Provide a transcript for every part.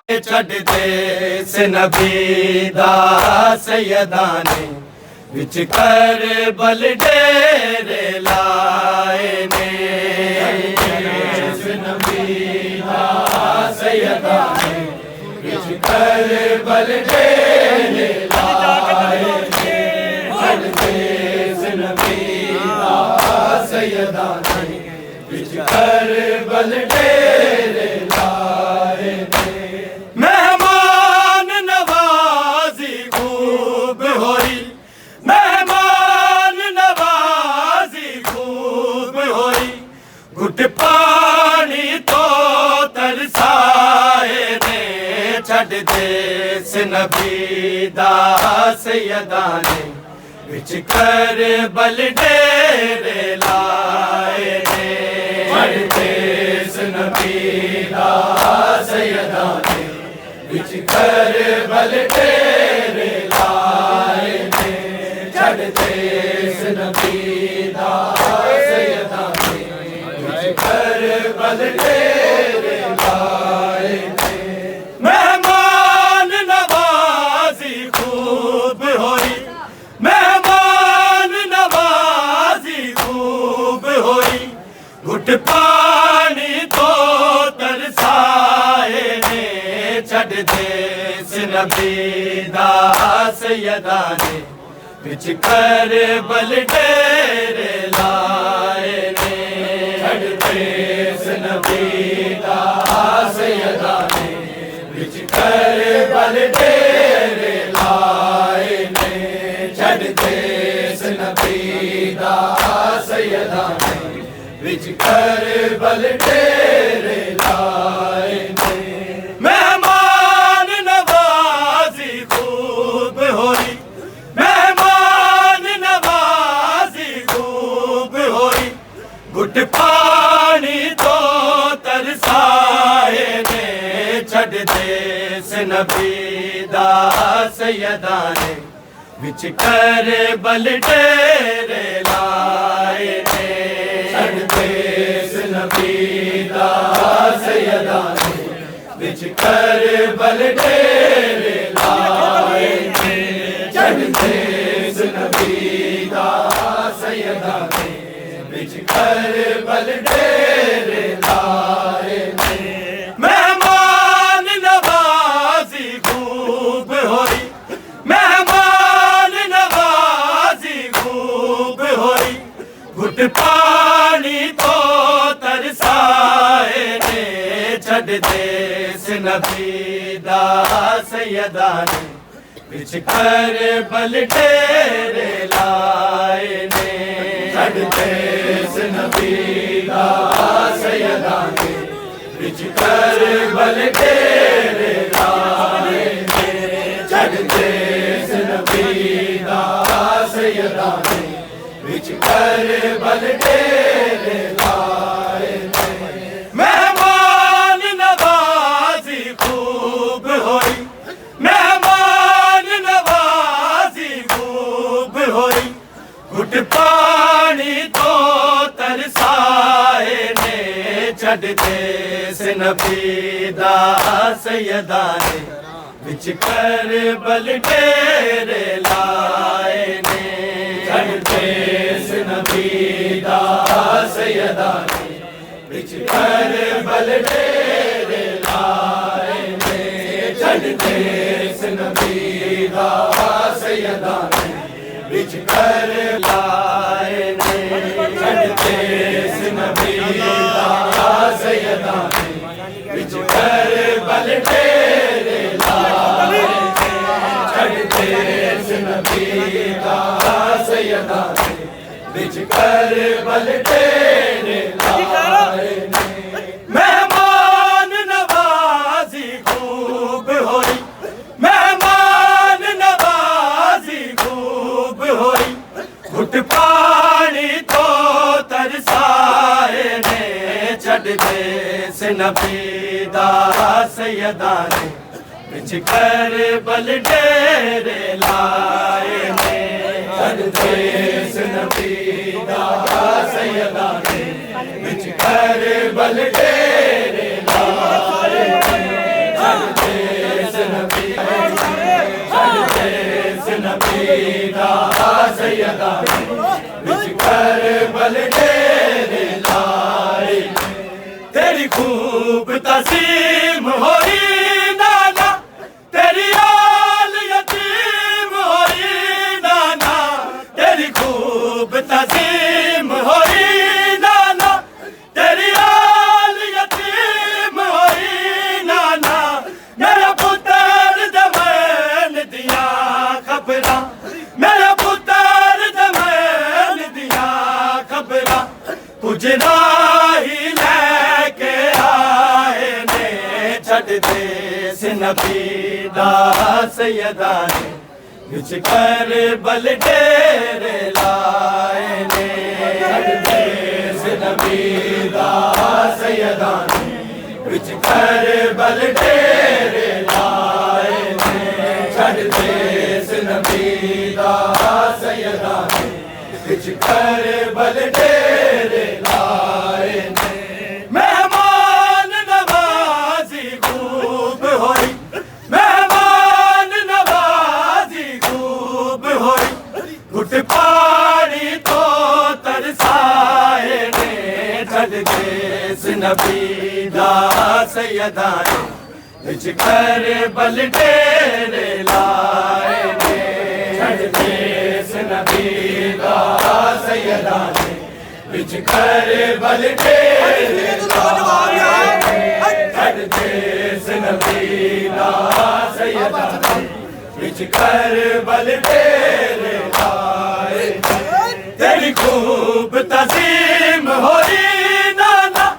چھڈ دے سے نبی دا سیداں نے وچ کربل ڈیرے لائے نے سے نبی دا سیداں نے وچ کربل ڈیرے لائے نے چھڈ دے سے نبی دا سیداں نے وچ کربل ڈیرے لائے نے مہمان نوازی خوب ہوئی مہمان نوازی خوب ہوئی گھٹ پانی تو ترسائے نے چھڈ دے سے نبی دا سیداں نے وچ کربل ڈیرے لائے نے چھڈ دے سے نبی دا سیداں نے وچ کربل ڈیرے لائے نے چھڈ دے سے نبی دا سیداں نے وچ کربل ڈیرے لائے نے مہمان نوازی خوب ہوئی مہمان نوازی خوب ہوئی گھٹ پانی تو ترسائے نے چھڈ دے سے نبی دا سیداں نے وچ کربل ڈیرے لائے نے چھڈ دے سے نبی دا سیداں نے وچ کربل ڈیرے لائے نے چھڈ دے سے نبی دا سیداں نے وچ کربل ڈیرے لائے نے مہمان نوازی خوب ہوئی مہمان نوازی خوب ہوئی گھٹ پانی تو ترسائے نے چھڈ دے سے نبی دا سیداں نے وچ کربل ڈیرے لائے نے چھڈ دے سے نبی دا سیداں نے وچ کربل ڈیرے لائے نے چھڈ دے سے نبی دا سیداں نے وچ کربل ڈیرے لائے نے مہمان نوازی خوب ہوئی مہمان نوازی خوب ہوئی گھٹ پانی تو ترسائے نے چھڈ دے سے نبی دا سیداں نے وچ کربل ڈیرے لائے نے چھڈ دے سے نبی دا سیداں نے وچ کربل ڈیرے لائے نے چھڈ دے سے نبی دا سیداں نے وچ کربل ڈیرے لائے نے مہمان نوازی خوب ہوئی مہمان نوازی خوب ہوئی گھٹ پانی تو ترسائے نے چھڈ دے سے نبی دا سیداں نے وچ کربل ڈیرے لائے نے چھڈ دے سے نبی دا سیداں نے وچ کربل ڈیرے لائے نے چھڈ دے سے نبی دا سیداں نے وچ کربل لائے نے چھڈ دے سے نبی دا سیداں نے وچ کربل ڈیرے لائے نے چھڈ دے سے نبی دا سیداں نے وچ کربل ڈیرے لائے نے مہمان نوازی خوب ہوئی مہمان نوازی خوب ہوئی گھٹ پانی تو ترسائے نے چھڈ دے سے نبی دا سیداں نے وچ کربل ڈیرے لائے نے چھڈ دے سے نبی دا سیداں نے وچ کربل ڈیرے لائے نے سیدہ نے وچ کربل ڈیرے لائے تیری خوب تعظیم ہوئی نانا تیری آل یتیم ہوئی نانا تیری خوب تعظیم ہوئی نانا تیری آل یتیم ہوئی نانا میرا پتر دمین دیا خبراں میرا پتر دمین دیا خبراں کچھ راہی لے کے آئے نے چھڈ دے سے نبی دا سیدہ نے وچ کربل ڈیرے لائے نے چھڈ دے سے نبی دا سیدہ نے وچ کربل ڈیرے لائے نے چھڈ دے سے نبی دا سیدہ نے وچ کربل ڈیرے لائے نے مہمان نوازی خوب ہوئی مہمان نوازی خوب ہوئی گھٹ پانی تو ترسائے نے چھڈ دے سے نبی دا سیدہ نے وچ کربل ڈیرے لائے نے چھڈ دے سے نبی دا سیدہ نے وچ کربل ڈیرے لائے نے چھڈ دے سے نبی دا سیدہ نے وچ کربل ڈیرے لائے تیری خوب تعظیم ہوئی نانا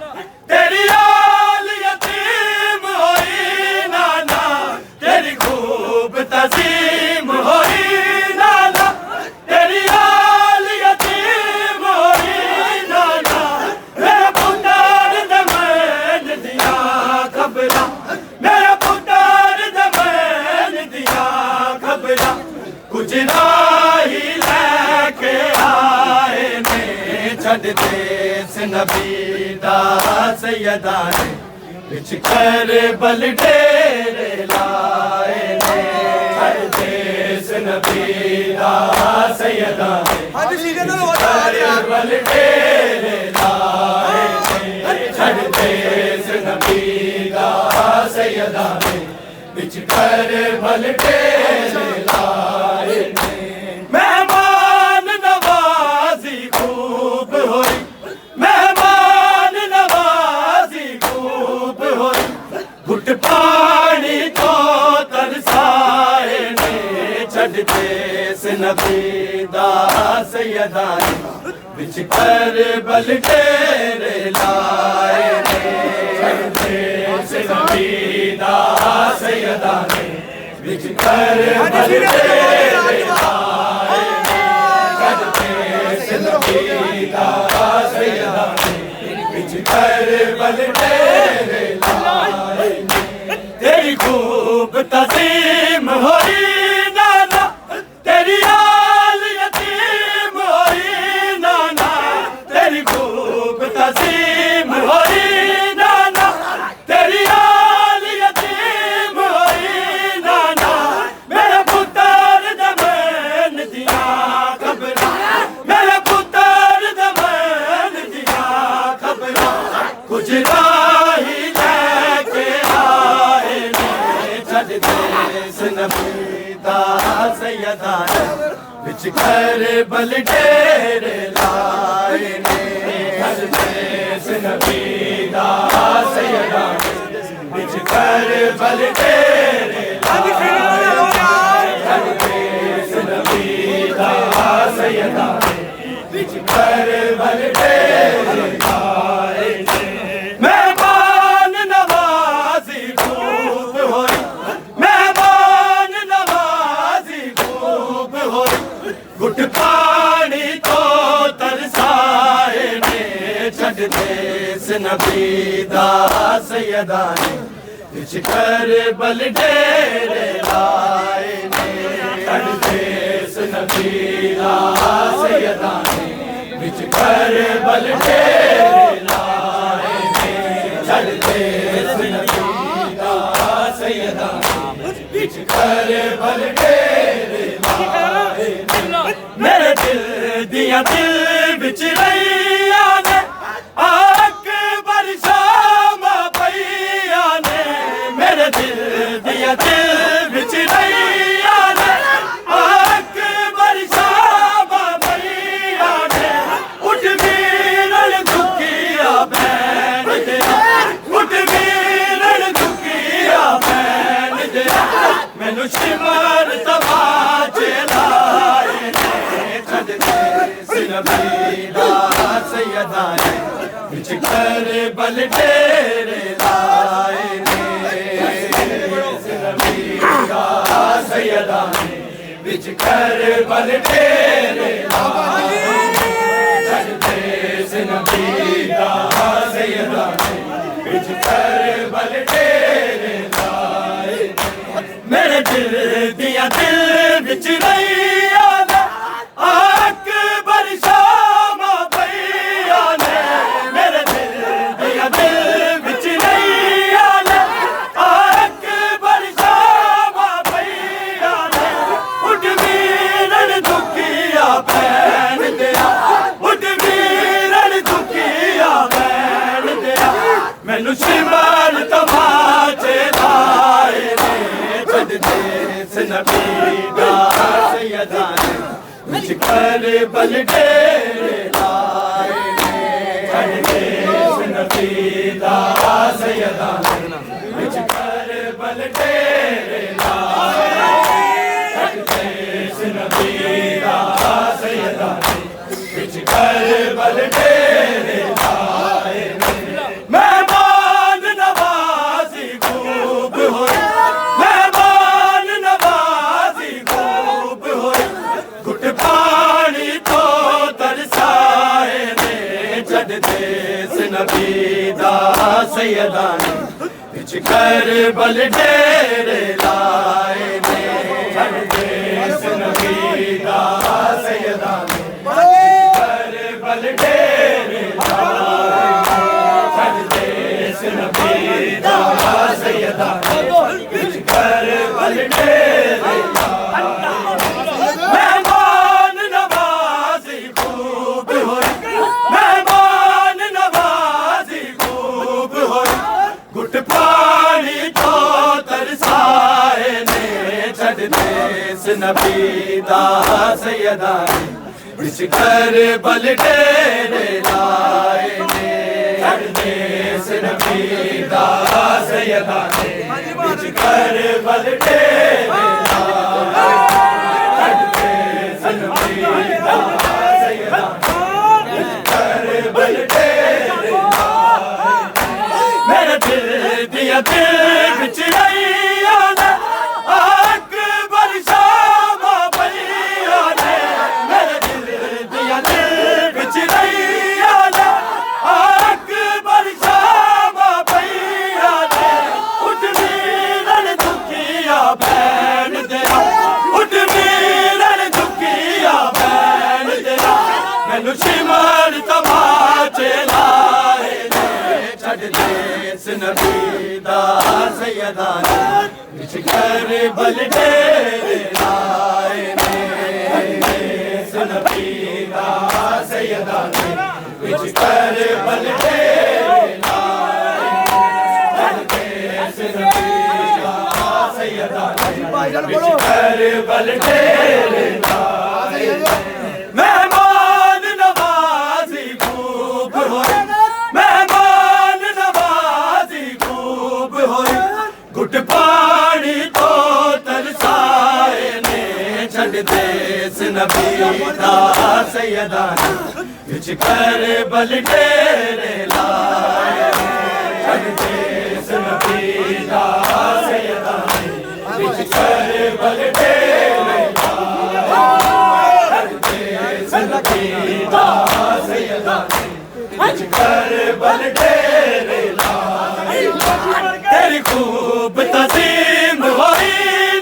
تیری آل یتیم ہوئی نانا تیری خوب تعظیم ہوئی نانا تیری آل یتیم ہوئی نانا میرا پتر دمین دیا خبراں میرا پتر دمین دیا خبراں کچھ راہی لے کے آئے نے چھڈ دے سے نبی دا سیدہ نے وچ کربل ڈیرے لائے نے چھڈ دے سے نبی دا سیدہ نے وچ کربل ڈیرے لائے نے چھڈ دے سے نبی دا سیدہ نے وچ کربل ڈیرے لائے نے مہمان نوازی خوب ہوئی مہمان نوازی خوب ہوئی گھٹ پانی تو ترسائے نے چھڈ دے سے نبی دا سیدہ نے وچ کربل ڈیرے لائے نے چھڈ دے سے نبی دا سیدہ نے وچ کربل ڈیرے لائے نے چھڈ دے سے نبی دا سیدہ نے وچ کربل ڈیرے لائے نے تیری خوب تعظیم ہوئی نانا تیری آل یتیم ہوئی نانا تیری خوب تعظیم ہوئی نانا تیری آل یتیم ہوئی نانا میرا پتر دمین دیا خبراں میرا پتر دمین دیا خبراں کچھ راہی لے کے آئے نے چھڈ دے سے نبی دا سیدہ نے وچ کربل ڈیرے لائے نے چھڈ دے سے نبی دا سیدہ نے وچ کربل ڈیرے لائے چھڈ دے سے نبی دا سیدہ نے وچ کربل ڈیرے لائے مہمان نوازی خوب ہوئی مہمان نوازی خوب ہوئی گھٹ پانی تو ترسائے نے چھڈ دے سے نبی دا سیدہ نے وچ کربل ڈیرے لائے نے چھڈ دے سے نبی دا سیدہ نے وچ کربل ڈیرے لائے نے چھڈ دے سے نبی دا سیدہ نے وچ کربل ڈیرے لائے نے میرے دل دیاں دل وچ رہیاں نے اکبر شام پئیاں نے میرے دل دیاں دل وچ رہیاں نے اکبر شام پئیاں نے اٹھ ویرن دکھیا بہن دیا اٹھ ویرن دکھیا بہن دیا مینوں شمر تماچے لائے نے چھڈ دے نبی دا سیدہ نے وچ کربل ڈیرے لائے نے نبی دا سیدہ نے وچ کربل ڈیرے لائے چھڈ دے نبی دا سیدہ نے وچ کربل ڈیرے لائے میرے دل دیاں دل وچ رہیاں نے اکبر شام پئیاں نے میرے دل دیاں دل وچ رہیاں نے اکبر شام پئیاں نے اٹھ ویرن دکھیا بہن دیا اٹھ ویرن دکھیا بہن دیا مینوں شمر تماچے لائے نے چھڈ دے نبی دا سیدہ نے وچ کربل ڈیرے لائے نے چھڈ دے نبی دا سیدہ نے وچ کربل ڈیرے لائے چھڈ دے نبی دا سیدہ نے وچ کربل ڈیرے لائے مہمان نوازی خوب ہوئی مہمان نوازی خوب ہوئی گھٹ پانی تو ترسائے نے چھڈ دے نبی دا سیدہ نے وچ کربل ڈیرے لائے نے چھڈ دے نبی دا سیدہ نے کربل ڈیرے لائے چھڈ دے نبی دا سیدہ نے وچ کربل ڈیرے مہمان نوازی خوب ہوئی مہمان نوازی خوب ہوئی گھٹ پانی تو ترسائے نے چھڈ دے نبی دا سیدہ نے وچ کربل ڈیرے لائے نے چھڈ دے نبی دا سیدہ نے وچ کربل ڈیرے لائے میرے دل دیاں دل وچ رہیاں نے اکبر شام پئیاں نے میرے دل دیاں دل وچ رہیاں نے اکبر شام پئیاں نے اٹھ ویرن دکھیا بہن دیا اٹھ ویرن دکھیا بہن دیا مینوں شمر تماچے لائے نے چھڈ دے نبی دا سیدہ نے وچ کربل ڈیرے لائے نے نبی دا سیدہ نے وچ کربل ڈیرے لائے چھڈ دے نبی دا سیدہ نے وچ کربل ڈیرے لائے مہمان نوازی خوب ہوئی مہمان نوازی خوب ہوئی گھٹ پانی تو ترسائے نے چھڈ دے نبی دا سیدہ نے وچ کربل ڈیرے لائے چھڈ دے نبی دا سیدہ نے وچ کربل ڈیرے لائے نبی دا سیدہ نے وچ کربل ڈیرے لائے تیری خوب تعظیم ہوئی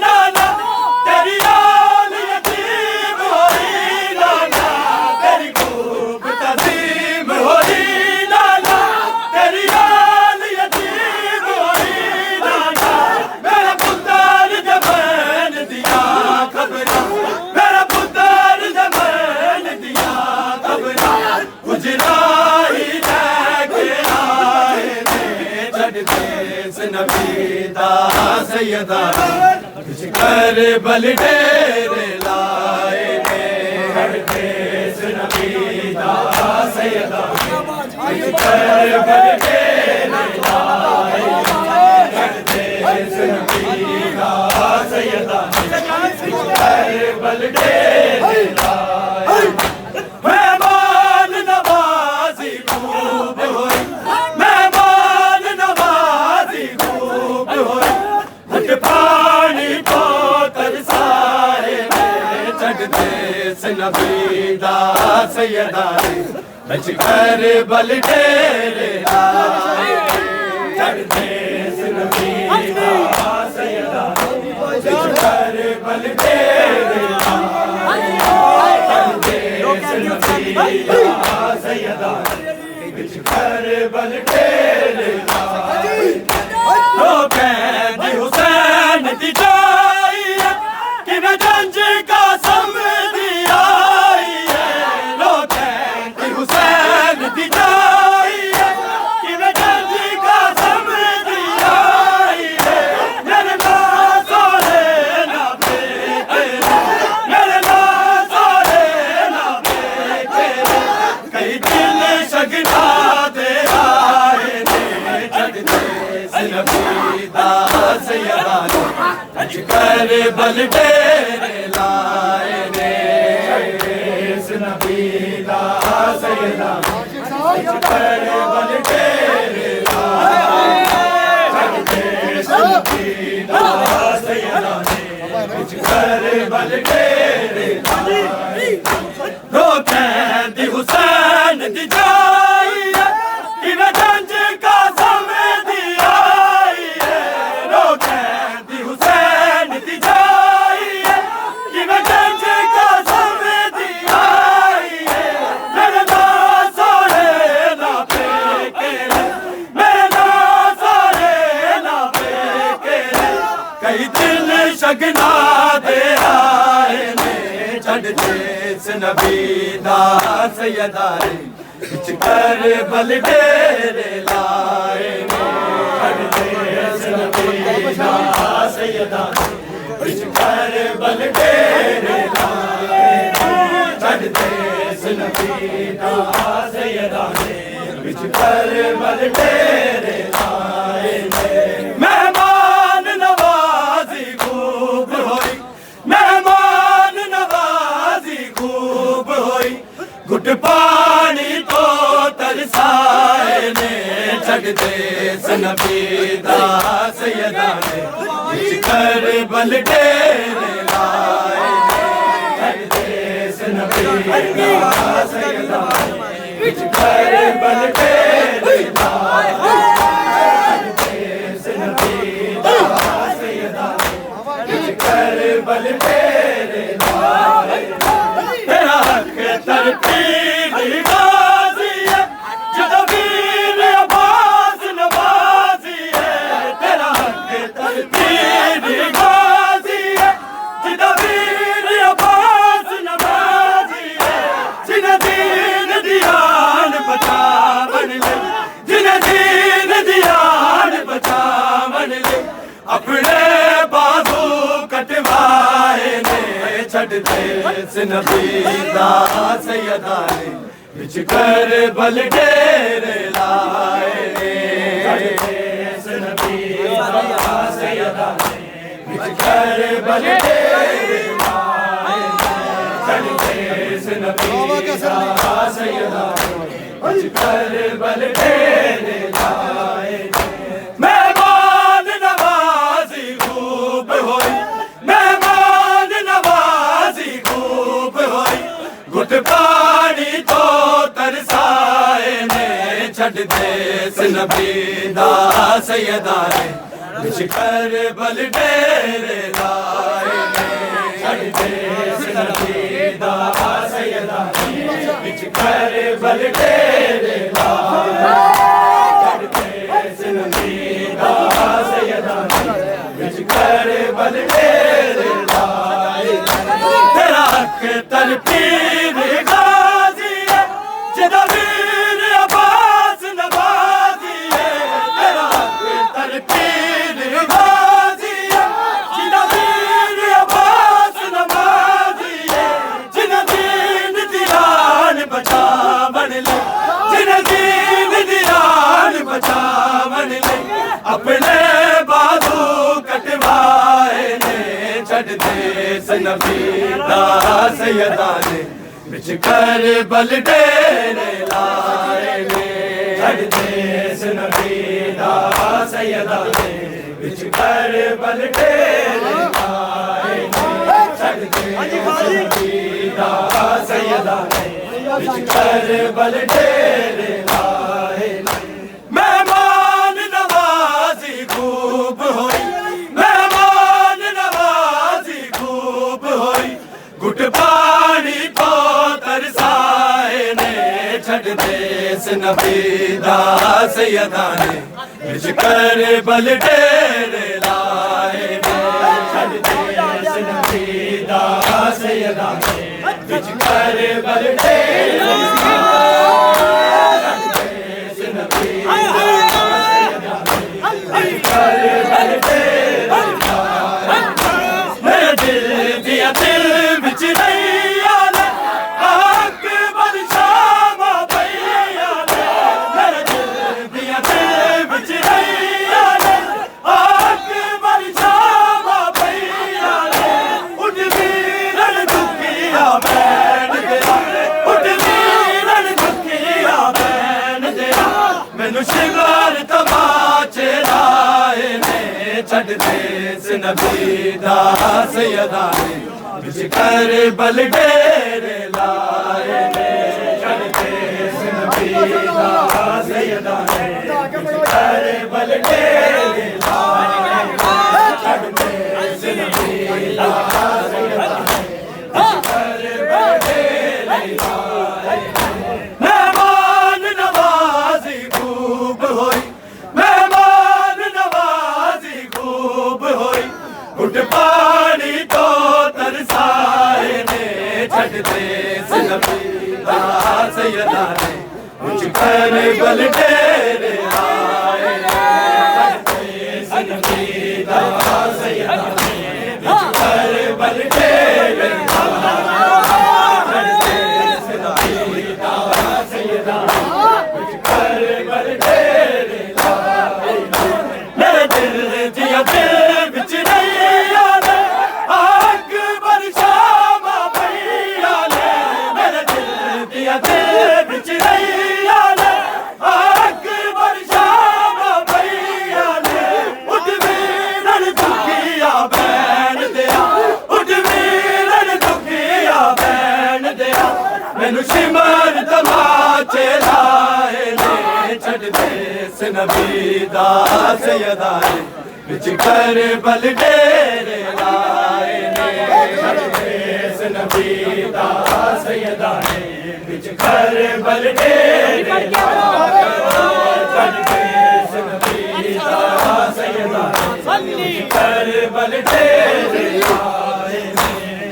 نانا تیری آل یتیم ہوئی نانا تیری خوب تعظیم ہوئی نانا تیری آل یتیم ہوئی نانا میرا پتر جبین دیا خبر میرا پتر جبین سیدہ وچ کربل ڈیرے لائے نے دیس نبی دا سیدہ وچ کربل ڈیرے لائے دیس نبی دا سیدہ وچ کربل ڈیرے لائے مہمان نوازی خوب ہوئی مہمان نوازی خوب ہوئی ہٹ پانی کو ترسائے چڑھتے سے نبی دا سیدہ بچ کربل ڈیرے لائے چڑھتے سے نبی دا سیدہ بچ کربل ڈیرے لائے چڑھتے سے نبی دا سیدہ بچ کربل ڈیرے لائے لو قید حسین دی جائی ہے کہ میں جنج کا سمجھی آئی ہے لو قید حسین دی جائی ہے کہ میں جنج کا سمجھی آئی ہے میرے نازارے نہ بیٹے میرے نازارے نہ بیٹے کئی دل شگنا دے آئے نے چڑھتے سے نبی دا سیدہ بچ کربل ڈیرے لائے نے سے نبی دا سیدہ بچ کربل ڈیرے لائے چڑھتے سے نبی دا سیدہ بچ کربل ڈیرے لائے رو قید حسین دی جائی ہے کہ میں جنج کا سمجھی آئی ہے رو قید حسین دی جائی ہے کہ میں جنج کا سمجھی آئی ہے میرے نازارے نہ بیکے میرے نازارے نہ بیکے کئی دل شگنا دے آئے نے چڑھتے سے نبی دا سیدہ بچ کربل ڈیرے لائے چڑھتے سے نبی دا سیدہ بچ کربل ڈیرے لائے چڑھتے سے نبی دا سیدہ بچ کربل ڈیرے لائے مہمان نوازی خوب ہوئی مہمان نوازی خوب ہوئی گھٹ پانی کو ترسائے نے چڑھتے سے نبی دا سیدہ بچ کربل ڈیرے لائے چڑھتے سے نبی دا سیدہ بچ کربل ڈیرے لائے چڑھتے سے نبی دا سیدہ بچ کربل ڈیرے لائے تیرا حق ترتیب غازی ہے جدو ویر عباس نوازی ہے تیرا حق ترتیب غازی ہے جدو ویر عباس نوازی ہے جنہیں دین دیان بچا من لے جنہیں دین دیان بچا من لے اپنے بازو کٹوائے نے چڑھتے سے نبی دا سیدہ بچ کربل ڈیرے لائے چڑھتے سے نبی دا سیدہ بچ کربل ڈیرے لائے چڑھتے سے نبی دا سیدہ بچ کربل ڈیرے لائے مہمان نوازی خوب ہوئی مہمان نوازی خوب ہوئی گھٹ پانی تو ترسائے نے چڑھتے سے نبی دا سیدہ بچ کربل ڈیرے لائے چڑھتے سے نبی دا سیدہ بچ کربل ڈیرے لائے چڑھتے سے نبی دا سیدہ بچ کربل ڈیرے لائے تیرا حق ترتیب غازی ہے جدو ویر عباس نوازی ہے تیرا حق ترتیب غازی ہے بچاون لئی اپنے بازو کٹوائے نے چھڈ دے نبی دا سیدہ نے وچ کربل ڈیرے لائے نے چھڈ دے نبی دا سیدہ نے وچ کربل ڈیرے لائے نے چھڈ دے نبی دا سیدہ نے وچ کربل ڈیرے لائے نے مہمان نوازی خوب ہوئی مہمان نوازی خوب ہوئی گھٹ پانی کو ترسائے نے چھڈ دے نبی دا سیدہ نے وچ کربل ڈیرے لائے نے چھڈ دے نبی دا سیدہ نے وچ کربل ڈیرے چھڈ دے نبی دا سیدہ نے وچ کربل ڈیرے لائے نے چھڈ دے نبی دا سیدہ نے وچ کربل ڈیرے لائے نے چھڈ دے نبی دا سیدہ نے وچ کربل ڈیرے لائے مہمان نوازی خوب ہوئی گھٹ پانی تو ترسائے نے چھڈ دے نبی دا سیدہ نے وچ کربل ڈیرے لائے نے چھڈ دے نبی دا سیدہ نے وچ کربل ڈیرے لائے چھڈ دے نبی دا سیدہ نے وچ کربل ڈیرے لائے میرے دل دیا دل وچ نبی دا سیدہ نے وچ کربل ڈیرے لائے نے چھڈ دے نبی دا سیدہ نے وچ کربل ڈیرے لائے چھڈ دے نبی دا سیدہ نے وچ کربل ڈیرے لائے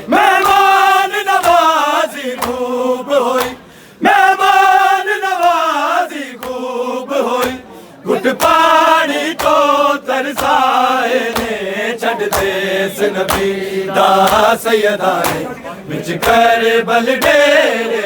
مہمان نوازی خوب ہوئی مہمان نوازی خوب ہوئی گھٹ پانی کو ترسائے نے چھڈ دے نبی دا سیدہ نے وچ کربل ڈیرے